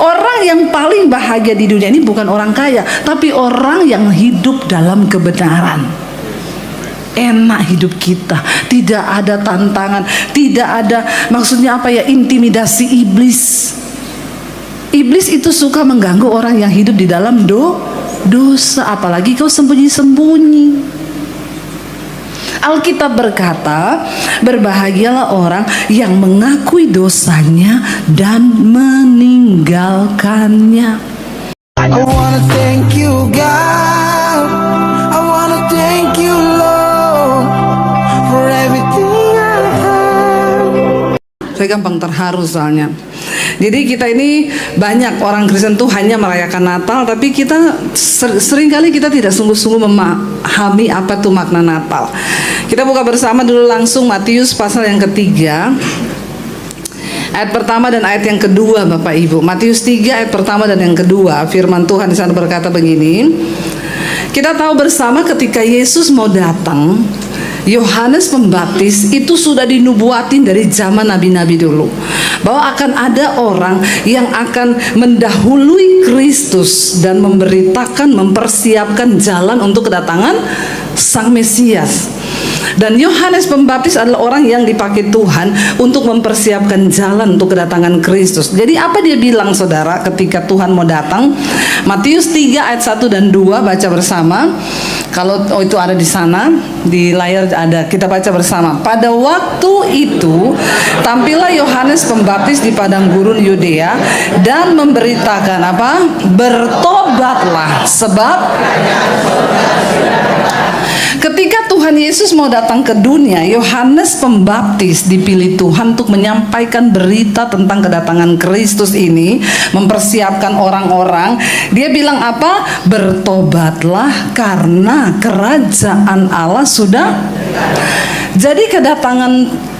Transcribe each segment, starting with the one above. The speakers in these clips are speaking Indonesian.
Orang yang paling bahagia di dunia ini bukan orang kaya, tapi orang yang hidup dalam kebenaran. Enak hidup kita, tidak ada tantangan, tidak ada, maksudnya apa ya, intimidasi iblis. Iblis itu suka mengganggu orang yang hidup di dalam dosa, apalagi kau sembunyi-sembunyi. Alkitab berkata, berbahagialah orang yang mengakui dosanya dan meninggalkannya. I wanna thank you, God. I wanna thank you, Lord, for everything I have. Saya gampang terharu soalnya. Jadi kita ini banyak orang Kristen tuh hanya merayakan Natal, tapi kita seringkali kita tidak sungguh-sungguh memahami apa tuh makna Natal. Kita buka bersama dulu langsung Matius pasal yang ketiga, ayat pertama dan ayat yang kedua, Bapak Ibu. Matius 3 ayat pertama dan yang kedua, firman Tuhan di sana berkata begini. Kita tahu bersama ketika Yesus mau datang, Yohanes Pembaptis itu sudah dinubuatin dari zaman nabi-nabi dulu, bahwa akan ada orang yang akan mendahului Kristus dan memberitakan, mempersiapkan jalan untuk kedatangan Sang Mesias. Dan Yohanes Pembaptis adalah orang yang dipakai Tuhan untuk mempersiapkan jalan untuk kedatangan Kristus. Jadi apa dia bilang, saudara, ketika Tuhan mau datang? Matius 3 ayat 1 dan 2, baca bersama. Kalau itu ada di sana, di layar ada, kita baca bersama. Pada waktu itu tampillah Yohanes Pembaptis di padang gurun Yudea dan memberitakan apa? Bertobatlah, sebab ketika Tuhan Yesus mau datang ke dunia, Yohanes Pembaptis dipilih Tuhan untuk menyampaikan berita tentang kedatangan Kristus ini, mempersiapkan orang-orang. Dia bilang apa? Bertobatlah karena kerajaan Allah sudah. Jadi kedatangan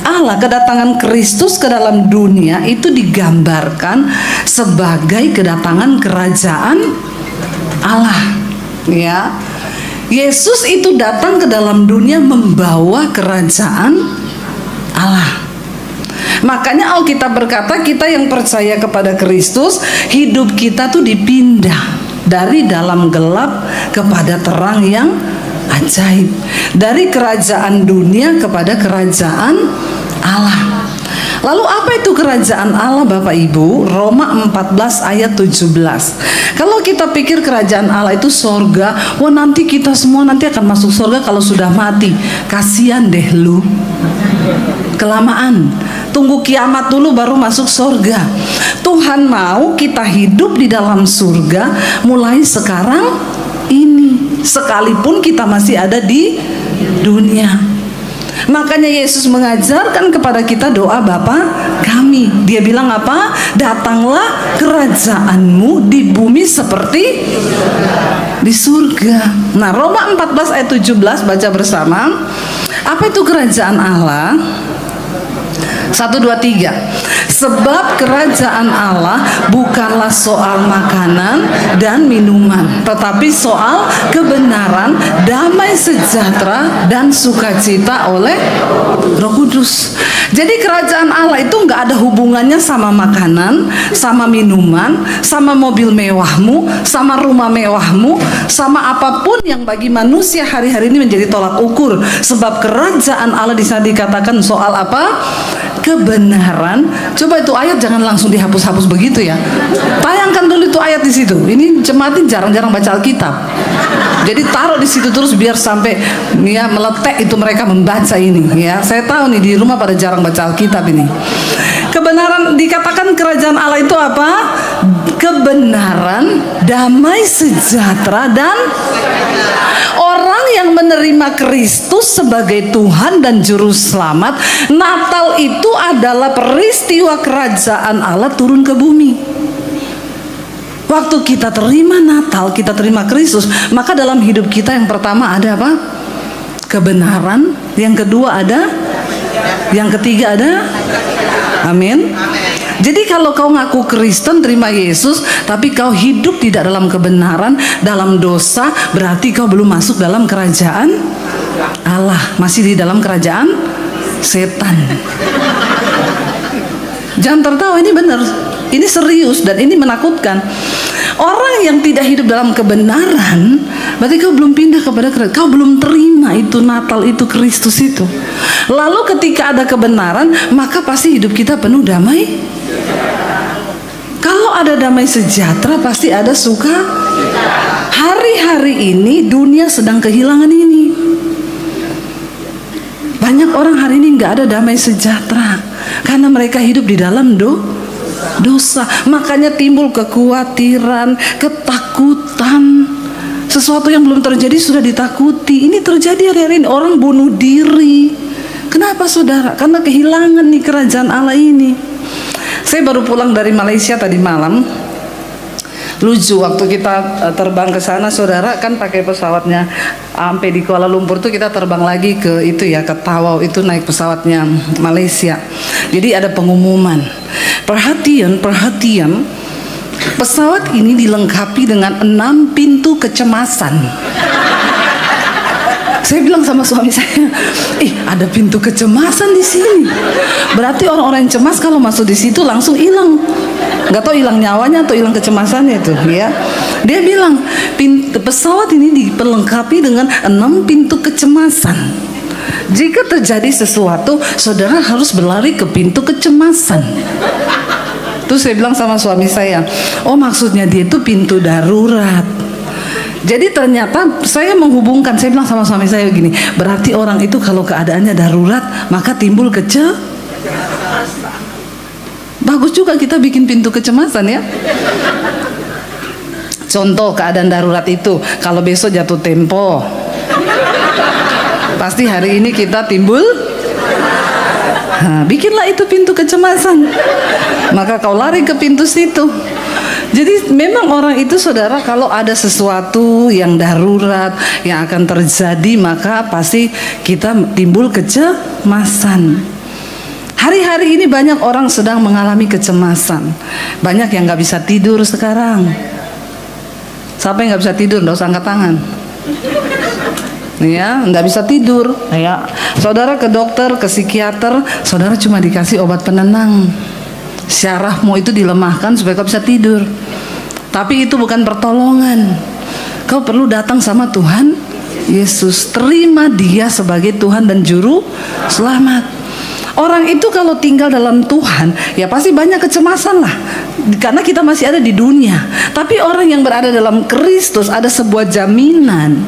Allah, kedatangan Kristus ke dalam dunia itu digambarkan sebagai kedatangan kerajaan Allah, ya. Yesus itu datang ke dalam dunia membawa kerajaan Allah. Makanya Alkitab berkata, kita yang percaya kepada Kristus, hidup kita tuh dipindah dari dalam gelap kepada terang yang ajaib, dari kerajaan dunia kepada kerajaan Allah. Lalu apa itu kerajaan Allah, Bapak Ibu? Roma 14 ayat 17. Kalau kita pikir kerajaan Allah itu sorga, wah nanti kita semua nanti akan masuk sorga kalau sudah mati. Kasihan deh lu, kelamaan. Tunggu kiamat dulu baru masuk sorga. Tuhan mau kita hidup di dalam surga mulai sekarang ini, sekalipun kita masih ada di dunia. Makanya Yesus mengajarkan kepada kita doa Bapa kami. Dia bilang apa? Datanglah kerajaanmu di bumi seperti di surga. Nah, Roma 14 ayat 17, baca bersama. Apa itu kerajaan Allah? 1, 2, 3. Sebab kerajaan Allah bukanlah soal makanan dan minuman, tetapi soal kebenaran, damai sejahtera, dan sukacita oleh Roh Kudus. Jadi kerajaan Allah itu nggak ada hubungannya sama makanan, sama minuman, sama mobil mewahmu, sama rumah mewahmu, sama apapun yang bagi manusia hari-hari ini menjadi tolak ukur. Sebab kerajaan Allah di sana dikatakan soal apa? Kebenaran. Coba itu ayat jangan langsung dihapus-hapus begitu ya. Tayangkan dulu itu ayat di situ. Ini jemaat jarang-jarang baca Alkitab. Jadi taruh di situ terus biar sampai ya meletek itu mereka membaca ini ya. Saya tahu nih di rumah pada jarang baca Alkitab ini. Kebenaran, dikatakan kerajaan Allah itu apa? Kebenaran, damai sejahtera, dan orang yang menerima Kristus sebagai Tuhan dan Juru Selamat. Natal itu adalah peristiwa kerajaan Allah turun ke bumi. Waktu kita terima Natal, kita terima Kristus, maka dalam hidup kita yang pertama ada apa? Kebenaran. Yang kedua ada, yang ketiga ada, amin. Jadi kalau kau ngaku Kristen, terima Yesus, tapi kau hidup tidak dalam kebenaran, dalam dosa, berarti kau belum masuk dalam kerajaan Allah, masih di dalam kerajaan setan. Jangan tertawa, ini benar. Ini serius dan ini menakutkan. Orang yang tidak hidup dalam kebenaran, berarti kau belum pindah kepada Kristus. Kau belum terima itu Natal, itu Kristus itu. Lalu ketika ada kebenaran, maka pasti hidup kita penuh damai. Kalau ada damai sejahtera, pasti ada suka. Hari-hari ini dunia sedang kehilangan ini. Banyak orang hari ini nggak ada damai sejahtera karena mereka hidup di dalam dosa. Makanya timbul kekhawatiran, ketakutan. Sesuatu yang belum terjadi sudah ditakuti. Ini terjadi hari-hari ini. Orang bunuh diri. Kenapa saudara? Karena kehilangan nih kerajaan Allah ini. Saya baru pulang dari Malaysia tadi malam. Lucu, waktu kita terbang ke sana, saudara, kan pakai pesawatnya sampai di Kuala Lumpur tuh kita terbang lagi ke itu ya, ke Tawau, itu naik pesawatnya Malaysia. Jadi ada pengumuman. Perhatian, pesawat ini dilengkapi dengan 6 pintu kecemasan. Saya bilang sama suami saya, ada pintu kecemasan di sini. Berarti orang-orang yang cemas kalau masuk di situ langsung hilang. Nggak tahu hilang nyawanya atau hilang kecemasannya itu, ya. Dia bilang pesawat ini diperlengkapi dengan 6 pintu kecemasan. Jika terjadi sesuatu, saudara harus berlari ke pintu kecemasan. Terus saya bilang sama suami saya, oh maksudnya dia itu pintu darurat. Jadi ternyata saya menghubungkan, saya bilang sama suami saya begini, berarti orang itu kalau keadaannya darurat maka timbul bagus juga kita bikin pintu kecemasan ya. Contoh keadaan darurat itu, kalau besok jatuh tempo, pasti hari ini kita timbul. Bikinlah itu pintu kecemasan, maka kau lari ke pintu situ. Jadi memang orang itu saudara, kalau ada sesuatu yang darurat yang akan terjadi, maka pasti kita timbul kecemasan. Hari-hari ini banyak orang sedang mengalami kecemasan. Banyak yang gak bisa tidur sekarang. Siapa yang gak bisa tidur? Nggak usah angkat tangan. Ya, nggak bisa tidur. Ya, saudara ke dokter, ke psikiater, saudara cuma dikasih obat penenang. Syarafmu itu dilemahkan supaya kau bisa tidur. Tapi itu bukan pertolongan. Kau perlu datang sama Tuhan Yesus. Terima Dia sebagai Tuhan dan Juru Selamat. Orang itu kalau tinggal dalam Tuhan, ya pasti banyak kecemasan lah, karena kita masih ada di dunia. Tapi orang yang berada dalam Kristus ada sebuah jaminan.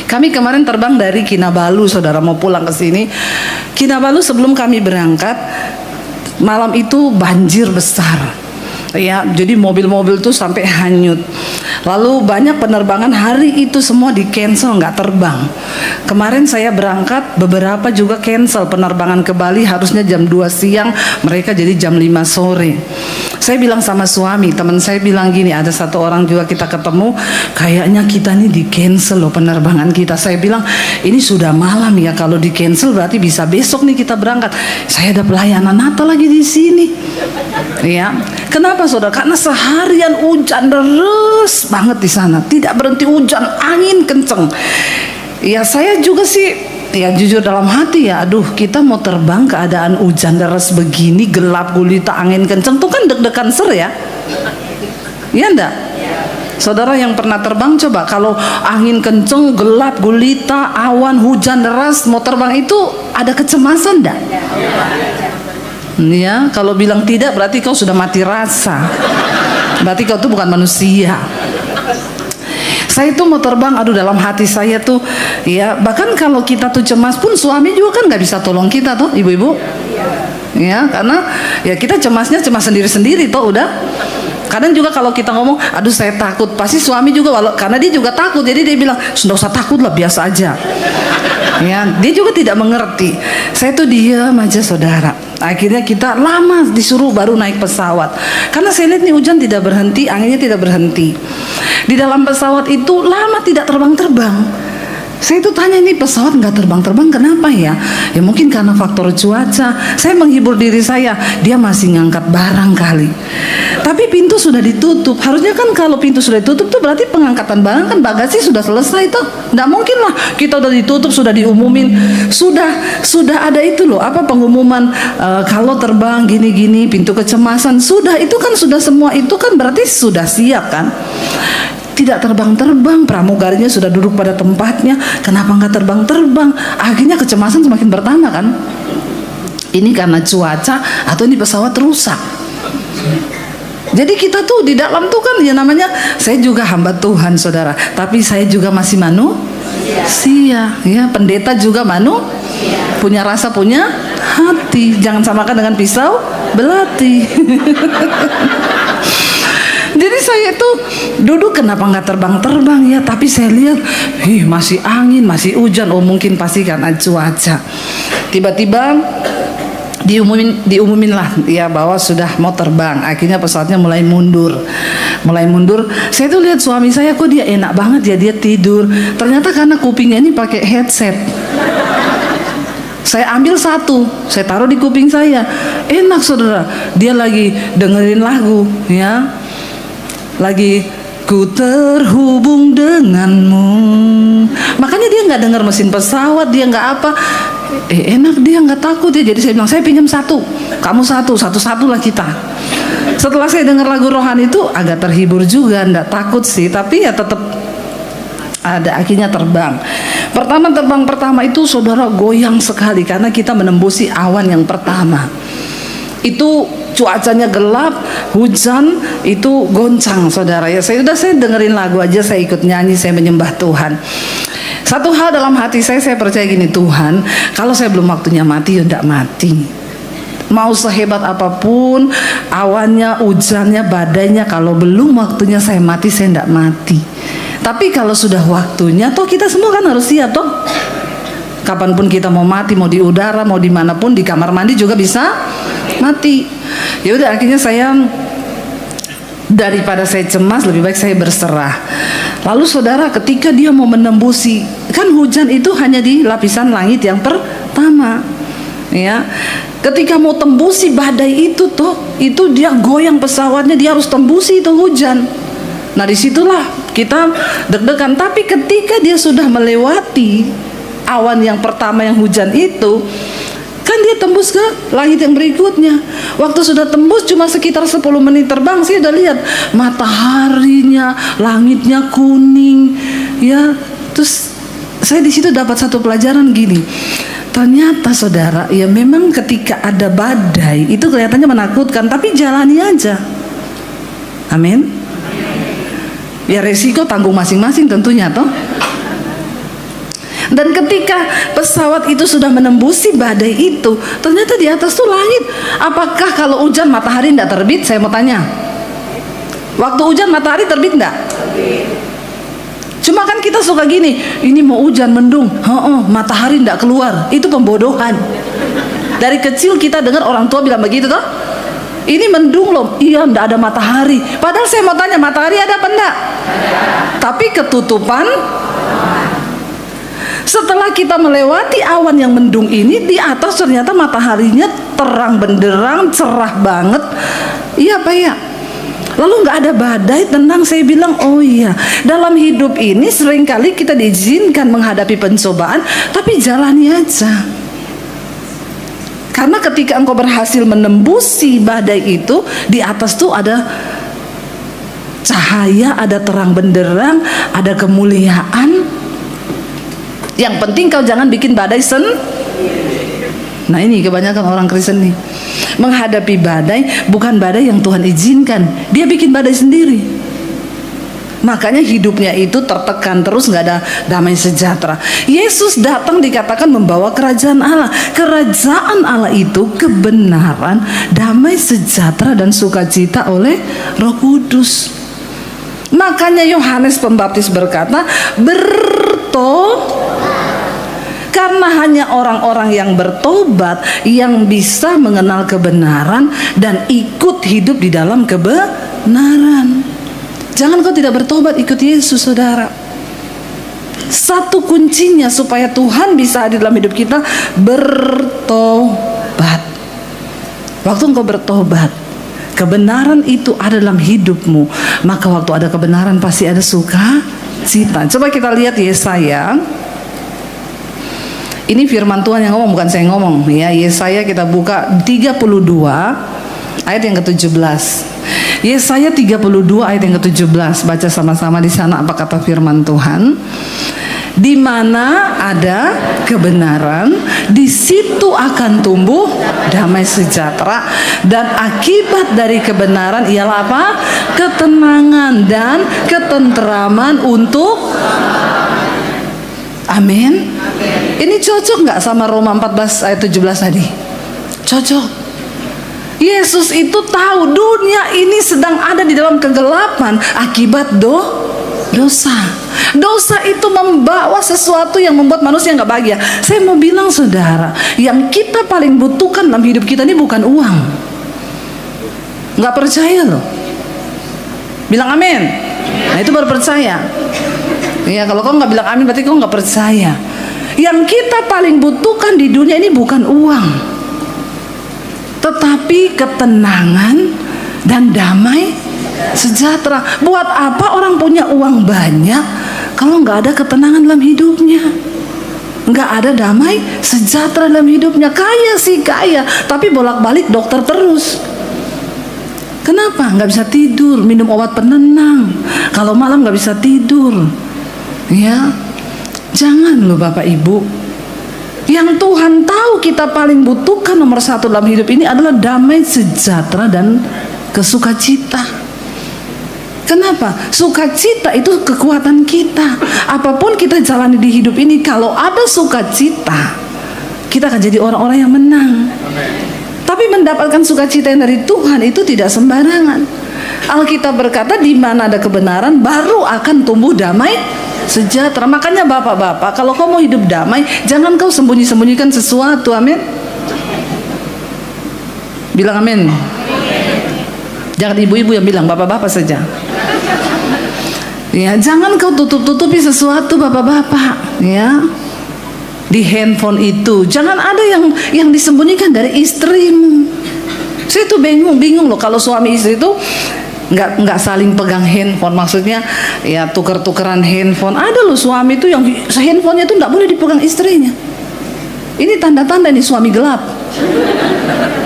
Kami kemarin terbang dari Kinabalu, saudara, mau pulang ke sini. Kinabalu sebelum kami berangkat, malam itu banjir besar. Ya, jadi mobil-mobil tuh sampai hanyut. Lalu banyak penerbangan hari itu semua di cancel, nggak terbang. Kemarin saya berangkat, beberapa juga cancel penerbangan ke Bali, harusnya jam 2 siang, mereka jadi jam 5 sore. Saya bilang sama suami, teman saya bilang gini, ada satu orang juga kita ketemu, kayaknya kita nih di cancel loh penerbangan kita. Saya bilang, ini sudah malam ya, kalau di cancel berarti bisa besok nih kita berangkat. Saya ada pelayanan Natal lagi di sini. Ya, kenapa saudara? Karena seharian hujan deras banget di sana, tidak berhenti hujan, angin kenceng. Ya saya juga sih, ya jujur dalam hati ya, aduh kita mau terbang keadaan hujan deras begini, gelap gulita, angin kenceng, tuh kan deg-degan ser ya. Iya enggak? Saudara yang pernah terbang coba, kalau angin kenceng, gelap gulita, awan, hujan deras, mau terbang itu ada kecemasan enggak? Ya, kalau bilang tidak berarti kau sudah mati rasa. Berarti kau tuh bukan manusia. Saya tuh mau terbang, aduh dalam hati saya tuh, ya bahkan kalau kita tuh cemas pun suami juga kan nggak bisa tolong kita tuh, ibu-ibu. Ya, karena ya kita cemasnya cemas sendiri-sendiri toh udah. Kadang juga kalau kita ngomong, aduh saya takut, pasti suami juga, karena dia juga takut, jadi dia bilang, nggak usah takut lah, biasa aja. Ya, dia juga tidak mengerti. Saya tuh diam aja saudara. Akhirnya kita lama disuruh baru naik pesawat. Karena saya lihat nih hujan tidak berhenti, anginnya tidak berhenti. Di dalam pesawat itu lama tidak terbang-terbang. Saya itu tanya, ini pesawat nggak terbang-terbang kenapa ya? Ya mungkin karena faktor cuaca. Saya menghibur diri saya, dia masih ngangkat barang kali. Tapi pintu sudah ditutup. Harusnya kan kalau pintu sudah ditutup tuh berarti pengangkatan barang kan bagasi sudah selesai tuh. Nggak mungkin lah kita udah ditutup, sudah diumumin, sudah ada itu loh, apa pengumuman kalau terbang gini-gini, pintu kecemasan sudah, itu kan sudah semua itu kan berarti sudah siap kan? Tidak terbang-terbang, pramugarinya sudah duduk pada tempatnya, kenapa nggak terbang-terbang? Akhirnya kecemasan semakin bertambah kan? Ini karena cuaca atau ini pesawat rusak? Jadi kita tuh di dalam tuh kan ya namanya, saya juga hamba Tuhan saudara, tapi saya juga masih manusia, ya pendeta juga punya rasa, punya hati, jangan samakan dengan pisau belati. Jadi saya itu duduk, kenapa nggak terbang-terbang ya? Tapi saya lihat, masih angin, masih hujan. Oh mungkin pasti karena cuaca. Tiba-tiba diumumin lah ya bahwa sudah mau terbang. Akhirnya pesawatnya mulai mundur. Saya tuh lihat suami saya, kok dia enak banget ya, dia tidur. Ternyata karena kupingnya ini pakai headset. Saya ambil satu, saya taruh di kuping saya. Enak saudara, dia lagi dengerin lagu ya. Lagi ku terhubung denganmu. Makanya dia nggak dengar mesin pesawat, dia nggak apa. Enak, dia nggak takut ya. Jadi saya bilang, saya pinjam satu, kamu satu lah kita. Setelah saya dengar lagu rohani itu agak terhibur juga, nggak takut sih, tapi ya tetap ada. Akhirnya terbang. Terbang pertama itu saudara goyang sekali karena kita menembusi awan yang pertama. Itu cuacanya gelap, hujan, itu goncang saudara ya. Saya dengerin lagu aja, saya ikut nyanyi, saya menyembah Tuhan. Satu hal dalam hati saya percaya gini, Tuhan, kalau saya belum waktunya mati ya udah mati. Mau sehebat apapun awannya, hujannya, badainya, kalau belum waktunya saya mati, saya tidak mati. Tapi kalau sudah waktunya, toh kita semua kan harus siap toh. Kapanpun kita mau mati, mau di udara, mau dimanapun, di kamar mandi juga bisa mati. Ya udah, akhirnya saya, daripada saya cemas, lebih baik saya berserah. Lalu saudara, ketika dia mau menembusi, kan hujan itu hanya di lapisan langit yang pertama ya. Ketika mau tembusi badai itu toh, itu dia goyang pesawatnya, dia harus tembusi itu hujan. Nah disitulah kita deg-degan. Tapi ketika dia sudah melewati awan yang pertama yang hujan itu, kan dia tembus ke langit yang berikutnya. Waktu sudah tembus cuma sekitar 10 menit terbang, saya udah lihat mataharinya, langitnya kuning ya. Terus saya di situ dapat satu pelajaran gini. Ternyata saudara, ya memang ketika ada badai itu kelihatannya menakutkan, tapi jalani aja. Amin. Ya resiko tanggung masing-masing tentunya toh. Dan ketika pesawat itu sudah menembusi badai itu, ternyata di atas tuh langit. Apakah kalau hujan matahari tidak terbit? Saya mau tanya. Waktu hujan matahari terbit enggak? Cuma kan kita suka gini, ini mau hujan mendung, matahari tidak keluar. Itu pembodohan. Dari kecil kita dengar orang tua bilang begitu toh. Ini mendung loh, iya enggak ada matahari. Padahal saya mau tanya, matahari ada apa enggak? Tapi ketutupan. Setelah kita melewati awan yang mendung ini, di atas ternyata mataharinya terang benderang, cerah banget. Iya Pak ya. Lalu nggak ada badai, tenang. Saya bilang, oh iya, dalam hidup ini seringkali kita diizinkan menghadapi pencobaan, tapi jalani aja. Karena ketika engkau berhasil menembusi badai itu, di atas tuh ada cahaya, ada terang benderang, ada kemuliaan. Yang penting kau jangan bikin badai Nah ini kebanyakan orang Kristen nih, menghadapi badai bukan badai yang Tuhan izinkan, dia bikin badai sendiri. Makanya hidupnya itu tertekan terus, nggak ada damai sejahtera. Yesus datang dikatakan membawa kerajaan Allah. Kerajaan Allah itu kebenaran, damai sejahtera dan sukacita oleh Roh Kudus. Makanya Yohanes Pembaptis berkata, karena hanya orang-orang yang bertobat yang bisa mengenal kebenaran dan ikut hidup di dalam kebenaran. Jangan kau tidak bertobat ikut Yesus saudara. Satu kuncinya supaya Tuhan bisa hadir dalam hidup kita, bertobat. Waktu engkau bertobat, kebenaran itu ada dalam hidupmu, maka waktu ada kebenaran pasti ada sukacita. Coba kita lihat Yesaya. Ini firman Tuhan yang ngomong, bukan saya ngomong ya. Yesaya kita buka 32 ayat yang ke-17. Yesaya 32 ayat yang ke-17. Baca sama-sama di sana apa kata firman Tuhan. Di mana ada kebenaran, di situ akan tumbuh damai sejahtera, dan akibat dari kebenaran ialah apa? Ketenangan dan ketenteraman untuk amin. Ini cocok nggak sama Roma 14 ayat 17 tadi? Cocok. Yesus itu tahu dunia ini sedang ada di dalam kegelapan akibat dosa. Dosa itu membawa sesuatu yang membuat manusia nggak bahagia. Saya mau bilang saudara, yang kita paling butuhkan dalam hidup kita ini bukan uang. Nggak percaya loh? Bilang amin. Nah itu baru percaya. Ya kalau kau nggak bilang amin berarti kau nggak percaya. Yang kita paling butuhkan di dunia ini bukan uang, tetapi ketenangan dan damai sejahtera. Buat apa orang punya uang banyak kalau nggak ada ketenangan dalam hidupnya, nggak ada damai sejahtera dalam hidupnya? Kaya sih kaya, tapi bolak-balik dokter terus. Kenapa? Nggak bisa tidur, minum obat penenang. Kalau malam nggak bisa tidur. Ya, jangan loh Bapak Ibu. Yang Tuhan tahu kita paling butuhkan nomor satu dalam hidup ini adalah damai sejahtera dan kesukacita. Kenapa? Sukacita itu kekuatan kita. Apapun kita jalani di hidup ini, kalau ada sukacita, kita akan jadi orang-orang yang menang. Tapi mendapatkan sukacita yang dari Tuhan itu tidak sembarangan. Alkitab berkata di mana ada kebenaran baru akan tumbuh damai sejahtera. Makanya bapak-bapak, kalau kau mau hidup damai, jangan kau sembunyi-sembunyikan sesuatu. Amin. Bilang amin. Jangan ibu-ibu yang bilang, bapak-bapak saja. Ya, jangan kau tutup-tutupi sesuatu bapak-bapak, ya. Di handphone itu, jangan ada yang disembunyikan dari istrimu. Saya tuh bingung loh kalau suami istri itu nggak saling pegang handphone. Maksudnya ya tuker-tukeran handphone. Ada loh suami itu yang handphonenya itu nggak boleh dipegang istrinya. Ini tanda-tanda nih suami gelap.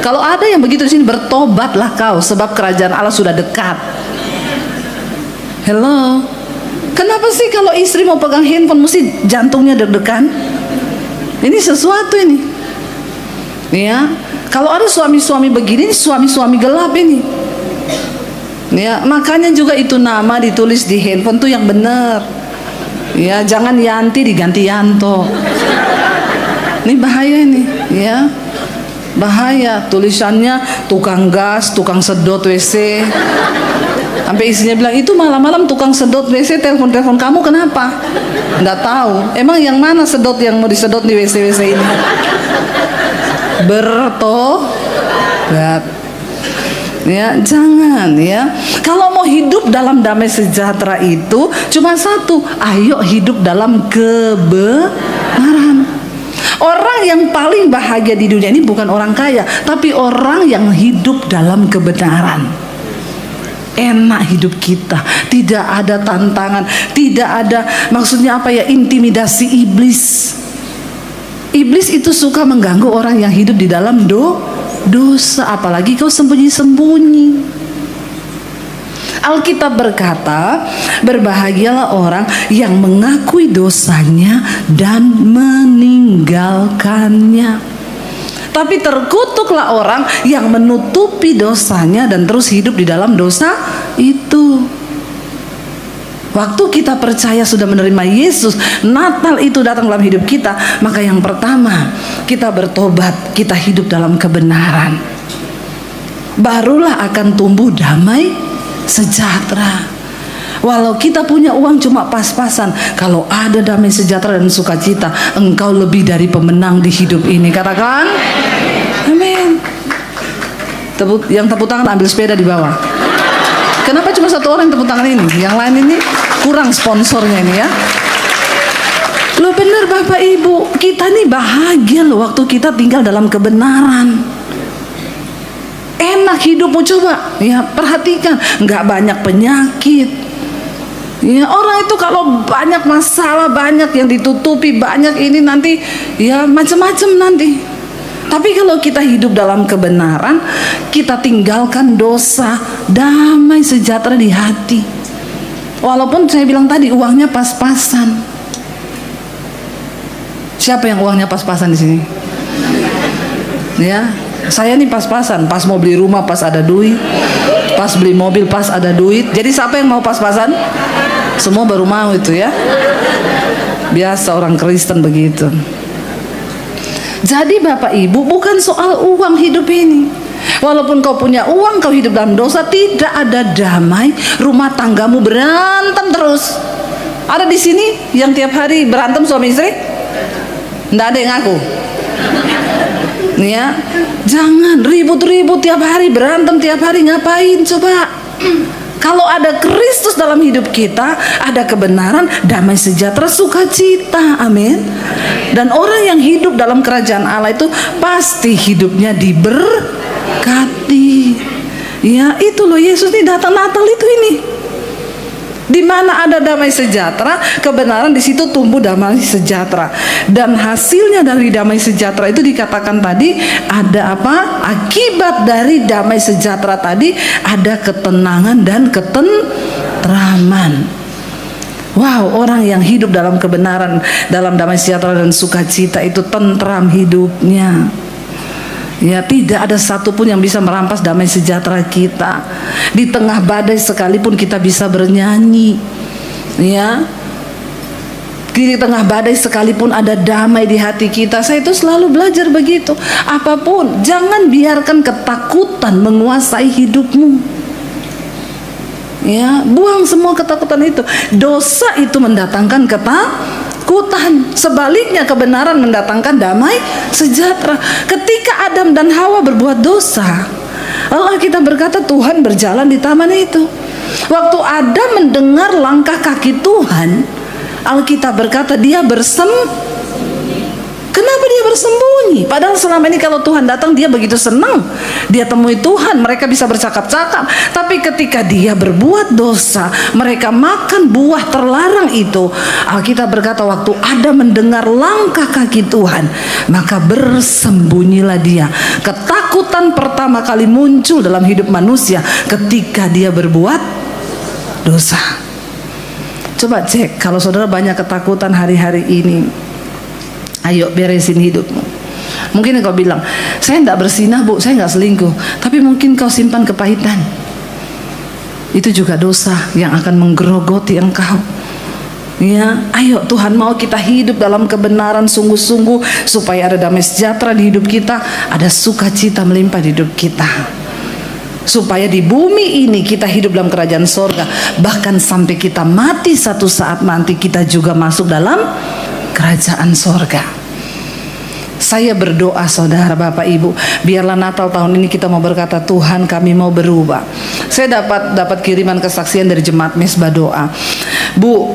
Kalau ada yang begitu di sini, bertobatlah kau, sebab kerajaan Allah sudah dekat. Hello. Kenapa sih kalau istri mau pegang handphone mesti jantungnya deg-degan? Ini sesuatu ini. Ya, kalau ada suami-suami begini, suami-suami gelap ini. Ya, makanya juga itu nama ditulis di handphone tuh yang benar. Ya, jangan Yanti diganti Yanto. Ini bahaya ini, ya. Bahaya, tulisannya tukang gas, tukang sedot WC. Sampai istrinya bilang, itu malam-malam tukang sedot WC telepon-telepon kamu kenapa? Nggak tahu. Emang yang mana sedot yang mau disedot di WC-WC ini? Bertobat. Ya, jangan ya. Kalau mau hidup dalam damai sejahtera itu cuma satu, ayo hidup dalam kebenaran. Orang yang paling bahagia di dunia ini bukan orang kaya, tapi orang yang hidup dalam kebenaran. Enak hidup kita, tidak ada tantangan, tidak ada maksudnya apa ya, intimidasi iblis. Iblis itu suka mengganggu orang yang hidup di dalam dosa, apalagi kau sembunyi-sembunyi. Alkitab berkata, berbahagialah orang yang mengakui dosanya dan meninggalkannya. Tapi terkutuklah orang yang menutupi dosanya dan terus hidup di dalam dosa itu. Waktu kita percaya sudah menerima Yesus, Natal itu datang dalam hidup kita, maka yang pertama kita bertobat, kita hidup dalam kebenaran. Barulah akan tumbuh damai sejahtera. Walau kita punya uang cuma pas-pasan, kalau ada damai sejahtera dan sukacita, engkau lebih dari pemenang di hidup ini. Katakan amin. Yang tepuk tangan ambil sepeda di bawah. Kenapa cuma satu orang yang tepuk tangan ini? Yang lain ini kurang sponsornya ini ya. Loh bener Bapak Ibu, kita nih bahagia loh waktu kita tinggal dalam kebenaran. Enak hidupmu, coba ya perhatikan, nggak banyak penyakit. Ya, orang itu kalau banyak masalah, banyak yang ditutupi, banyak ini nanti ya macam-macam nanti. Tapi kalau kita hidup dalam kebenaran, kita tinggalkan dosa, damai sejahtera di hati. Walaupun saya bilang tadi uangnya pas-pasan. Siapa yang uangnya pas-pasan di sini? Ya, saya nih pas-pasan. Pas mau beli rumah pas ada duit, pas beli mobil pas ada duit. Jadi siapa yang mau pas-pasan? Semua baru mau itu ya. Biasa orang Kristen begitu. Jadi Bapak Ibu, bukan soal uang hidup ini. Walaupun kau punya uang, kau hidup dalam dosa, tidak ada damai. Rumah tanggamu berantem terus. Ada di sini yang tiap hari berantem suami istri? Nggak ada yang ngaku. Nih ya, jangan ribut-ribut tiap hari, berantem tiap hari, ngapain coba? Kalau ada Kristus dalam hidup kita, ada kebenaran, damai sejahtera, sukacita, amin. Dan orang yang hidup dalam kerajaan Allah itu pasti hidupnya diberkati. Ya itu loh, Yesus ini datang Natal itu ini. Di mana ada damai sejahtera, kebenaran, di situ tumbuh damai sejahtera. Dan hasilnya dari damai sejahtera itu dikatakan tadi ada apa? Akibat dari damai sejahtera tadi ada ketenangan dan ketentraman. Wow, orang yang hidup dalam kebenaran, dalam damai sejahtera dan sukacita itu tentram hidupnya. Ya, tidak ada satupun yang bisa merampas damai sejahtera kita. Di tengah badai sekalipun kita bisa bernyanyi. Ya, di tengah badai sekalipun ada damai di hati kita. Saya itu selalu belajar begitu. Apapun, jangan biarkan ketakutan menguasai hidupmu. Ya, buang semua ketakutan itu. Dosa itu mendatangkan ketakutan. Sebaliknya kebenaran mendatangkan damai sejahtera. Ketika Adam dan Hawa berbuat dosa, Allah kita berkata Tuhan berjalan di taman itu. Waktu Adam mendengar langkah kaki Tuhan, Alkitab berkata dia Kenapa dia bersembunyi? Padahal selama ini kalau Tuhan datang dia begitu senang. Dia temui Tuhan, mereka bisa bercakap-cakap. Tapi ketika dia berbuat dosa, mereka makan buah terlarang itu. Alkitab berkata waktu Adam mendengar langkah kaki Tuhan, maka bersembunyilah dia. Ketakutan pertama kali muncul dalam hidup manusia ketika dia berbuat dosa. Coba cek, kalau saudara banyak ketakutan hari-hari ini, ayo beresin hidupmu. Mungkin kau bilang, saya tidak bersinah bu, saya nggak selingkuh. Tapi mungkin kau simpan kepahitan. Itu juga dosa yang akan menggerogoti engkau. Ya, ayo Tuhan mau kita hidup dalam kebenaran sungguh-sungguh supaya ada damai sejahtera di hidup kita, ada sukacita melimpah di hidup kita. Supaya di bumi ini kita hidup dalam kerajaan sorga, bahkan sampai kita mati satu saat nanti kita juga masuk dalam kerajaan sorga. Saya berdoa saudara Bapak Ibu, biarlah Natal tahun ini kita mau berkata Tuhan kami mau berubah. Saya dapat kiriman kesaksian dari jemaat Mesbah Doa. Bu,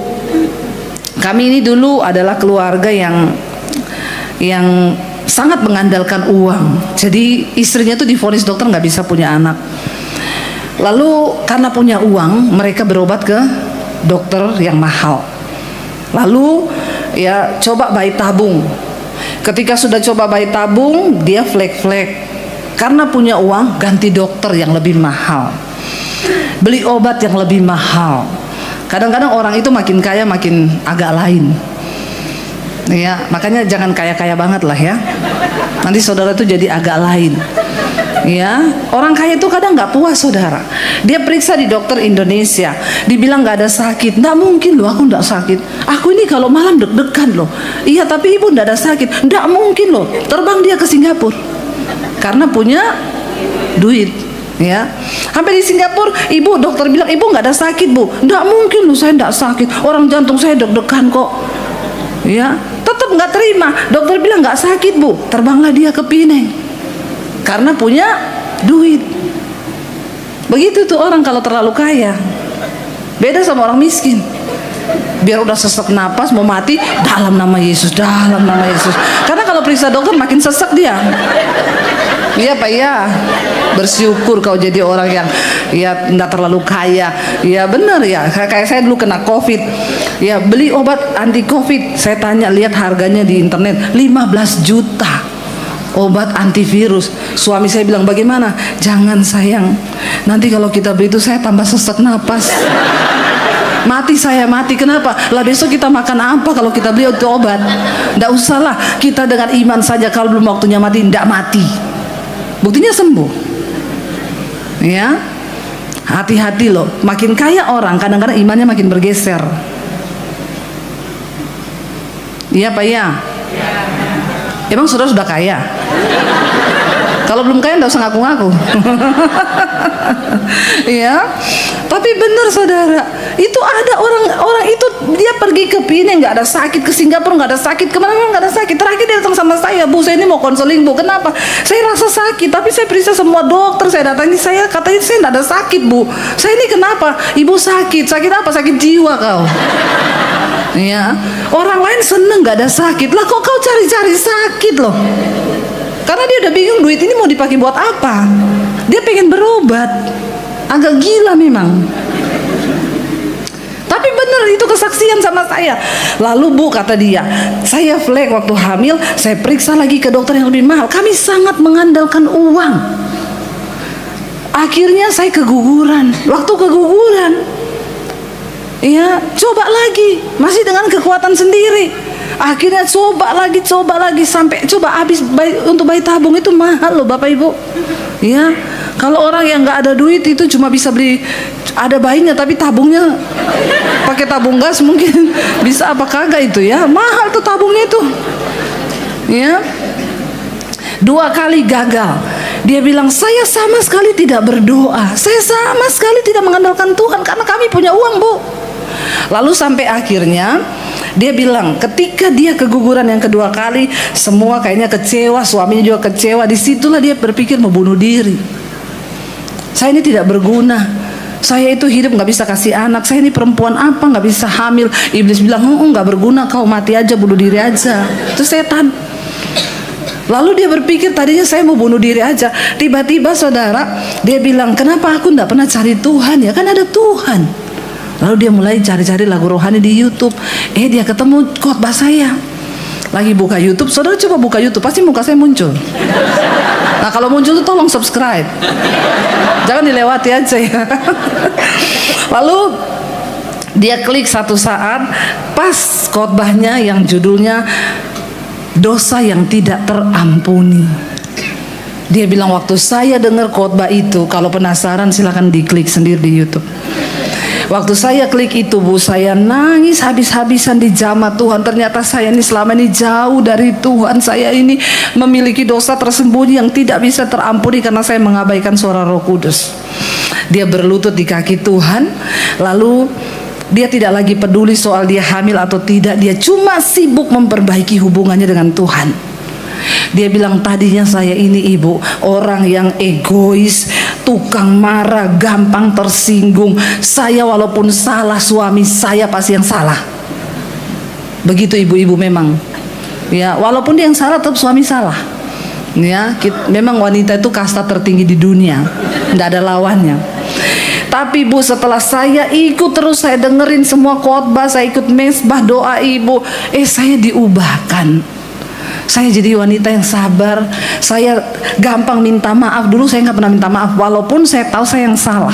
kami ini dulu adalah keluarga yang sangat mengandalkan uang. Jadi istrinya tuh divonis dokter nggak bisa punya anak. Lalu karena punya uang mereka berobat ke dokter yang mahal. Lalu ya coba bayi tabung. Ketika sudah coba bayi tabung dia flek-flek. Karena punya uang ganti dokter yang lebih mahal, beli obat yang lebih mahal. Kadang-kadang orang itu makin kaya makin agak lain. Ya, makanya jangan kaya-kaya banget lah ya. Nanti saudara itu jadi agak lain. Ya, orang kaya itu kadang nggak puas saudara. Dia periksa di dokter Indonesia, dibilang nggak ada sakit. Nggak mungkin loh, aku nggak sakit. Aku ini kalau malam deg-degan loh. Iya, tapi ibu nggak ada sakit. Nggak mungkin loh. Terbang dia ke Singapura karena punya duit. Ya, sampai di Singapura, ibu dokter bilang ibu nggak ada sakit bu. Nggak mungkin loh, saya nggak sakit. Orang jantung saya deg-degan kok. Ya, tetap nggak terima. Dokter bilang nggak sakit bu, terbanglah dia ke Pineng karena punya duit. Begitu tuh orang kalau terlalu kaya, beda sama orang miskin. Biar udah sesak napas mau mati, dalam nama Yesus, dalam nama Yesus. Karena kalau periksa dokter makin sesak dia. Iya Pak ya, bersyukur kau jadi orang yang ya nggak terlalu kaya. Ya benar ya, kayak saya dulu kena COVID. Ya beli obat anti COVID, saya tanya lihat harganya di internet 15 juta. Obat antivirus. Suami saya bilang bagaimana? Jangan sayang, nanti kalau kita beli itu saya tambah sesak napas. Mati saya mati, kenapa? Lah besok kita makan apa kalau kita beli itu obat? Nggak usahlah, kita dengan iman saja kalau belum waktunya mati, nggak mati. Buktinya sembuh. Ya, hati-hati loh. Makin kaya orang, kadang-kadang imannya makin bergeser. Iya Pak ya? Emang saudara sudah kaya? Kalau belum kaya nggak usah ngaku-ngaku. Ya, tapi benar saudara, itu ada orang itu dia pergi ke Penang nggak ada sakit, ke Singapura nggak ada sakit, kemana-mana nggak ada sakit. Terakhir dia datang sama saya, Bu, saya ini mau konseling Bu. Kenapa? Saya rasa sakit, tapi saya periksa semua dokter, saya datangi, saya katanya saya nggak ada sakit Bu. Saya ini kenapa? Ibu sakit apa? Sakit jiwa kau. Ya, orang lain seneng nggak ada sakit, lah kok kau cari-cari sakit loh? Karena dia udah bingung duit ini mau dipakai buat apa. Dia pengen berobat. Agak gila memang. Tapi benar itu kesaksian sama saya. Lalu Bu kata dia, saya flek waktu hamil, saya periksa lagi ke dokter yang lebih mahal. Kami sangat mengandalkan uang. Akhirnya saya keguguran. Waktu keguguran, ya coba lagi, masih dengan kekuatan sendiri. Akhirnya coba lagi sampai coba habis. Untuk bayi tabung itu mahal loh Bapak Ibu. Ya, kalau orang yang nggak ada duit itu cuma bisa beli, ada bayinya tapi tabungnya pakai tabung gas mungkin bisa apa kagak itu ya, mahal tuh tabungnya itu. Ya, 2 kali gagal. Dia bilang saya sama sekali tidak berdoa, saya sama sekali tidak mengandalkan Tuhan karena kami punya uang Bu. Lalu sampai akhirnya dia bilang ketika dia keguguran yang kedua kali, semua kayaknya kecewa, suaminya juga kecewa. Disitulah dia berpikir mau bunuh diri. Saya ini tidak berguna, saya itu hidup nggak bisa kasih anak, saya ini perempuan apa nggak bisa hamil. Iblis bilang nggak berguna, kau mati aja, bunuh diri aja. Itu setan. Lalu dia berpikir tadinya saya mau bunuh diri aja. Tiba-tiba saudara, dia bilang kenapa aku nggak pernah cari Tuhan ya, kan ada Tuhan. Lalu dia mulai cari-cari lagu rohani di YouTube. Dia ketemu khotbah saya. Lagi buka YouTube, saudara coba buka YouTube, pasti muka saya muncul. Nah kalau muncul tuh tolong subscribe, jangan dilewati aja ya. Lalu dia klik satu saat, pas khotbahnya yang judulnya dosa yang tidak terampuni. Dia bilang waktu saya dengar khotbah itu, kalau penasaran silakan diklik sendiri di YouTube. Waktu saya klik itu Bu, saya nangis habis-habisan di jamaah Tuhan. Ternyata saya ini selama ini jauh dari Tuhan. Saya ini memiliki dosa tersembunyi yang tidak bisa terampuni karena saya mengabaikan suara Roh Kudus. Dia berlutut di kaki Tuhan. Lalu dia tidak lagi peduli soal dia hamil atau tidak. Dia cuma sibuk memperbaiki hubungannya dengan Tuhan. Dia bilang tadinya saya ini ibu orang yang egois, tukang marah, gampang tersinggung. Saya walaupun salah, suami saya pasti yang salah. Begitu ibu-ibu memang. Ya, walaupun dia yang salah tetap suami salah. Ya, memang wanita itu kasta tertinggi di dunia, tidak ada lawannya. Tapi Bu, setelah saya ikut terus, saya dengerin semua khotbah, saya ikut mesbah doa ibu, saya diubahkan. Saya jadi wanita yang sabar. Saya gampang minta maaf. Dulu saya nggak pernah minta maaf, walaupun saya tahu saya yang salah.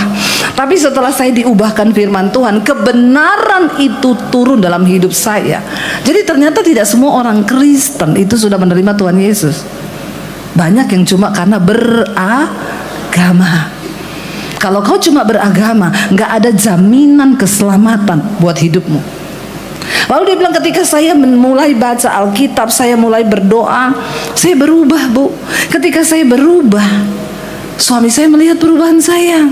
Tapi setelah saya diubahkan firman Tuhan, kebenaran itu turun dalam hidup saya. Jadi ternyata tidak semua orang Kristen itu sudah menerima Tuhan Yesus. Banyak yang cuma karena beragama. Kalau kau cuma beragama, nggak ada jaminan keselamatan buat hidupmu. Lalu dia bilang ketika saya mulai baca Alkitab, saya mulai berdoa, saya berubah Bu. Ketika saya berubah, suami saya melihat perubahan saya.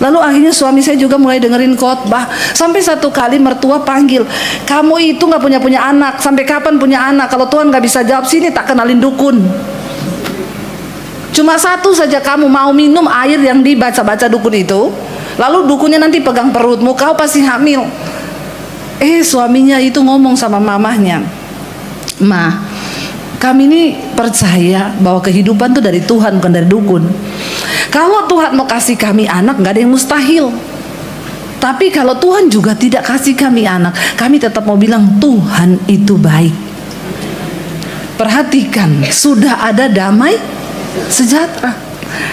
Lalu akhirnya suami saya juga mulai dengerin khotbah. Sampai satu kali mertua panggil, kamu itu nggak punya anak, sampai kapan punya anak? Kalau Tuhan nggak bisa jawab, sini tak kenalin dukun. Cuma satu saja, kamu mau minum air yang dibaca-baca dukun itu, lalu dukunnya nanti pegang perutmu, kau pasti hamil. Suaminya itu ngomong sama mamahnya, "Ma, kami ini percaya bahwa kehidupan itu dari Tuhan, bukan dari dukun. Kalau Tuhan mau kasih kami anak, nggak ada yang mustahil. Tapi kalau Tuhan juga tidak kasih kami anak, kami tetap mau bilang Tuhan itu baik." Perhatikan, sudah ada damai sejahtera.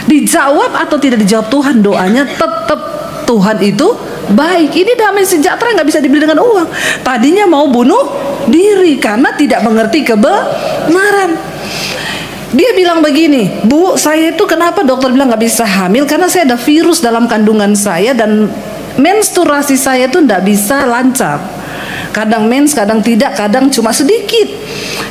Dijawab atau tidak dijawab Tuhan doanya, tetap Tuhan itu baik. Ini damai sejahtera nggak bisa dibeli dengan uang. Tadinya mau bunuh diri karena tidak mengerti kebenaran. Dia bilang begini, "Bu, saya itu kenapa dokter bilang nggak bisa hamil? Karena saya ada virus dalam kandungan saya dan menstruasi saya itu nggak bisa lancar. Kadang mens, kadang tidak, kadang cuma sedikit.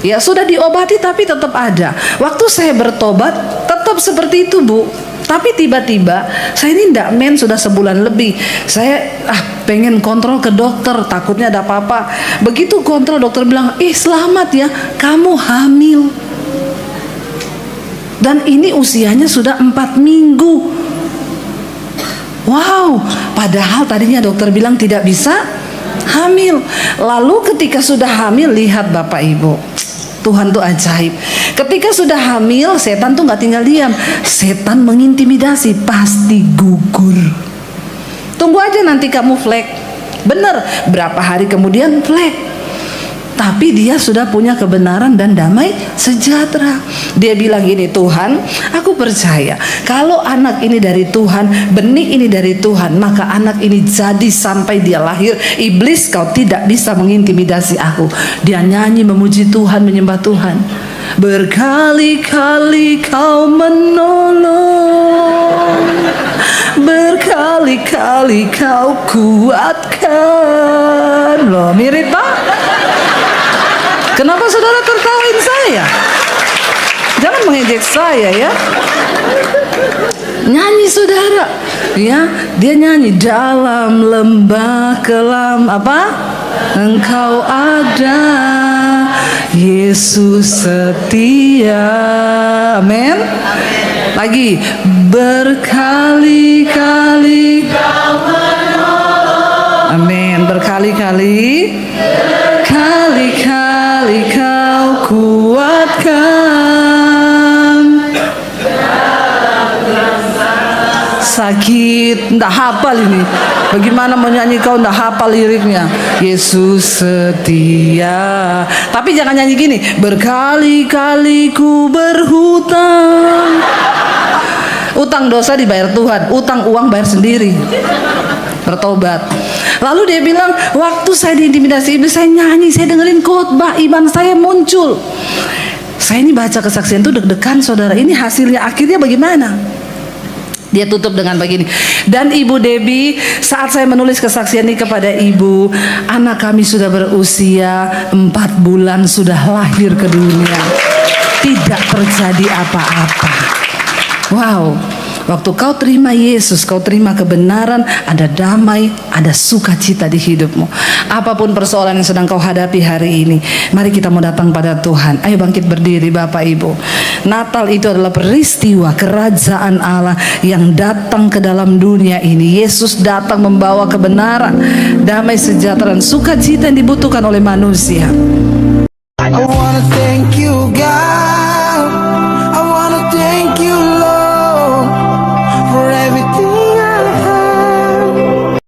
Ya sudah diobati tapi tetap ada. Waktu saya bertobat tetap seperti itu, Bu. Tapi tiba-tiba saya ini ndak mens sudah sebulan lebih. Saya pengen kontrol ke dokter, takutnya ada apa-apa. Begitu kontrol, dokter bilang, selamat ya, kamu hamil. Dan ini usianya sudah 4 minggu. Wow, padahal tadinya dokter bilang tidak bisa hamil. Lalu ketika sudah hamil, lihat Bapak Ibu, Tuhan tuh ajaib. Ketika sudah hamil, setan tuh nggak tinggal diam. Setan mengintimidasi, pasti gugur. Tunggu aja nanti kamu flek. Bener, berapa hari kemudian flek. Tapi dia sudah punya kebenaran dan damai sejahtera. Dia bilang gini, Tuhan, aku percaya kalau anak ini dari Tuhan, benih ini dari Tuhan, maka anak ini jadi sampai dia lahir. Iblis, kau tidak bisa mengintimidasi aku. Dia nyanyi memuji Tuhan, menyembah Tuhan. Berkali-kali kau menolong, berkali-kali kau kuatkan. Loh, mirip Pak? Kenapa saudara tertawain saya? Jangan mengejek saya ya. Nyanyi saudara, ya, dia nyanyi dalam lembah kelam apa? Engkau ada, Yesus setia. Amin. Lagi, berkali-kali. Amin. Berkali-kali. Kali-kali kau kuatkan. Sakit, ndak hafal ini. Bagaimana menyanyi kau ndak hafal liriknya? Yesus setia. Tapi jangan nyanyi gini. Berkali-kali ku berhutang. Utang dosa dibayar Tuhan, utang uang bayar sendiri. Bertobat. Lalu dia bilang, waktu saya diintimidasi iblis, saya nyanyi, saya dengerin khotbah, iman saya muncul. Saya ini baca kesaksian itu deg-degan saudara. Ini hasilnya akhirnya bagaimana? Dia tutup dengan begini. Dan Ibu Debbie, saat saya menulis kesaksian ini kepada Ibu, anak kami sudah berusia 4 bulan, sudah lahir ke dunia. Tidak terjadi apa-apa. Wow. Waktu kau terima Yesus, kau terima kebenaran, ada damai, ada sukacita di hidupmu. Apapun persoalan yang sedang kau hadapi hari ini, mari kita mau datang pada Tuhan. Ayo bangkit berdiri Bapak Ibu. Natal itu adalah peristiwa kerajaan Allah yang datang ke dalam dunia ini. Yesus datang membawa kebenaran, damai sejahtera, dan sukacita yang dibutuhkan oleh manusia. I wanna thank you, God.